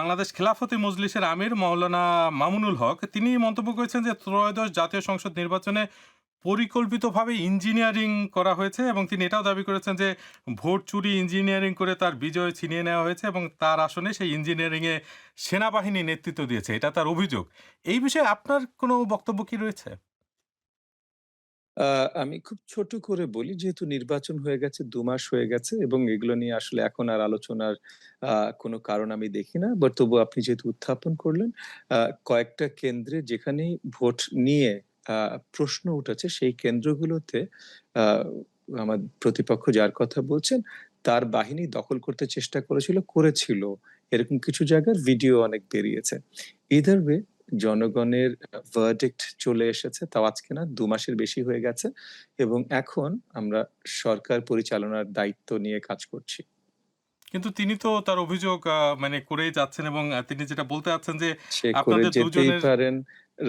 বাংলাদেশ খেলাফত মজলিসের আমির মাওলানা মামুনুল হক তিনি মন্তব্য করেছেন যে ত্রয়োদশ জাতীয় সংসদ নির্বাচনে পরিকল্পিতভাবে ইঞ্জিনিয়ারিং করা হয়েছে এবং তিনি এটাও দাবি করেছেন যে ভোট চুরি ইঞ্জিনিয়ারিং করে তার বিজয় ছিনিয়ে নেওয়া হয়েছে এবং তার আসনে সেই ইঞ্জিনিয়ারিংয়ে সেনাবাহিনী নেতৃত্ব দিয়েছে, এটা তার অভিযোগ। এই বিষয়ে আপনার কোনো বক্তব্য কি রয়েছে? আ আমি খুব ছোট করে বলি, যেহেতু নির্বাচন হয়ে গেছে, ২ মাস হয়ে গেছে এবং এগুলো নিয়ে আসলে এখন আর আলোচনার আ কোনো কারণ আমি দেখি না। বাট তবুও আপনি যেহেতু উত্থাপন করলেন, আ কয়েকটা কেন্দ্রে যেখানেই ভোট নিয়ে আ প্রশ্ন উঠেছে, সেই কেন্দ্রগুলোতে আ আমার প্রতিপক্ষ যার কথা বলছেন, তার বাহিনী দখল করতে চেষ্টা করেছিল। এরকম কিছু জায়গার ভিডিও অনেক বেরিয়েছে। either way জনগণের ভার্ডিক্ট চলে এসেছে। তাও আজকে না, ২ মাসের বেশি হয়ে গেছে এবং এখন আমরা সরকার পরিচালনার দায়িত্ব নিয়ে কাজ করছি। কিন্তু তিনি তো তার অভিযোগ মানে করেই যাচ্ছেন এবং তিনি যেটা বলতে চাচ্ছেন যে সে করে আপনাদের যেতেই দুজনের। পারেন।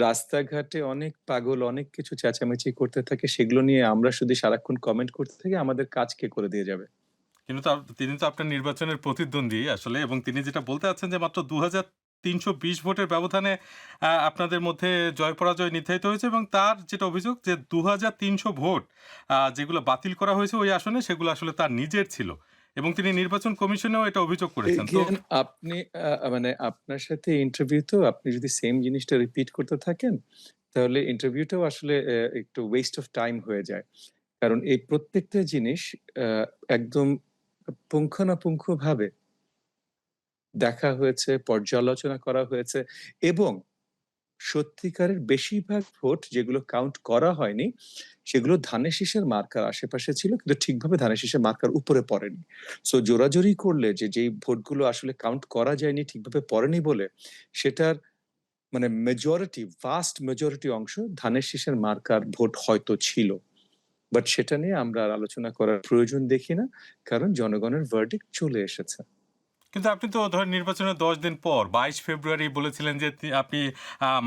রাস্তাঘাটে অনেক পাগল অনেক কিছু চেঁচামেচি করতে থাকে। সেগুলো নিয়ে আমরা শুধু সারাক্ষণ কমেন্ট করতে থাকি। আমাদের কাজ কে করে দিয়ে যাবে? কিন্তু তিনি তো আপনার নির্বাচনের প্রতিদ্বন্দ্বী আসলে, এবং তিনি যেটা বলতে চাচ্ছেন যে মাত্র ২,৩২০ ভোটের ব্যবধানে আপনাদের মধ্যে জয়-পরাজয় নির্ধারিত হয়েছে এবং তার যেটা অভিযোগ যে ২,৩০০ ভোট যেগুলো বাতিল করা হয়েছে ওই আসনে, সেগুলো আসলে তার নিজের ছিল এবং তিনি নির্বাচন কমিশনেও এটা অভিযোগ করেছেন। তো এগেইন আপনি মানে আপনার সাথে ইন্টারভিউতেও আপনি যদি সেম জিনিসটা রিপিট করতে থাকেন, তাহলে ইন্টারভিউটাও আসলে একটু ওয়েস্ট অফ টাইম হয়ে যায়। কারণ এই প্রত্যেকটা জিনিস আ একদম পুঙ্খানুপুঙ্খভাবে দেখা হয়েছে, পর্যালোচনা করা হয়েছে এবং সত্যিকারের বেশিরভাগ ভোট যেগুলো কাউন্ট করা হয়নি, সেগুলো ধানের শীষের মার্কার আশেপাশে ছিল, কিন্তু ঠিকভাবে ধানের শীষের মার্কার উপরে পড়েনি। সো জোরাজুরি করলে যেই ভোটগুলো আসলে কাউন্ট করা যায়নি, ঠিকভাবে পড়েনি বলে, সেটার মানে ভাস্ট মেজরিটি অংশ ধানের শীষের মার্কার ভোট হয়তো ছিল। বাট সেটা নিয়ে আমরা আর আলোচনা করার প্রয়োজন দেখি না। কারণ জনগণের ভার্ডিক্ট চলে এসেছে। কিন্তু আপনি তো ধরেন নির্বাচনের ১০ দিন পর ২২ ফেব্রুয়ারি বলেছিলেন যে আপনি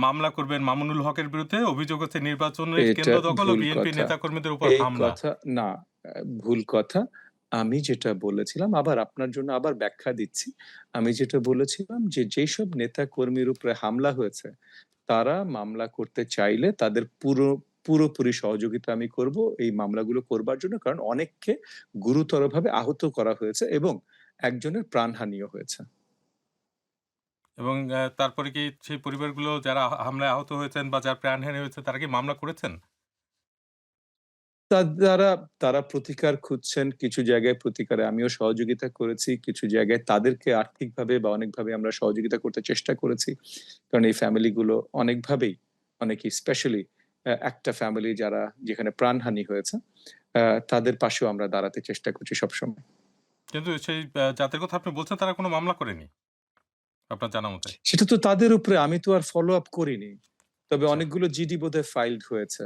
মামলা করবেন মামুনুল হকের বিরুদ্ধে। অভিযোগ হচ্ছে নির্বাচনের এটা কেন্দ্র দখল ও ভুল বিএনপি কথা। নেতাকর্মীদের উপর এই হামলা। কথা না, ভুল কথা। আমি যেটা বলেছিলাম, আবার আপনার জন্য আবার ব্যাখ্যা দিচ্ছি। আমি যেটা বলেছিলাম যে, যেসব নেতা-কর্মীর উপরে হামলা হয়েছে, তারা মামলা করতে চাইলে তাদের পুরোপুরি সহযোগিতা আমি করব এই মামলাগুলো করবার জন্য। কারণ অনেককে গুরুতরভাবে আহত করা হয়েছে এবং একজনের প্রাণহানিও হয়েছে। এবং তারপরে কি সেই পরিবারগুলো যারা হামলায় আহত হয়েছেন বা যার প্রাণহানি হয়েছে তারা কি মামলা করেছেন? তা দ্বারা তারা প্রতিকার খুঁজছেন। কিছু জায়গায় প্রতিকারে আমিও সহযোগিতা করেছি। কিছু জায়গায় তাদেরকে আর্থিকভাবে বা অনেকভাবে আমরা সহযোগিতা করতে চেষ্টা করেছি। কারণ এই ফ্যামিলিগুলো অনেকভাবেই, অনেকেই স্পেশালি একটা ফ্যামিলি যারা যেখানে প্রাণহানি হয়েছে, আ তাদের পাশেও আমরা দাঁড়াতে চেষ্টা করছি সবসময়। কিন্তু সেই যাদের কথা আপনি বলছেন তারা কোনো মামলা করেনি, আপনার জানা মতে? সেটা তো তাদের উপরে, আমি তো আর ফলো আপ করিনি। তবে আচ্ছা। অনেকগুলো জিডি বোধহয় ফাইলড হয়েছে।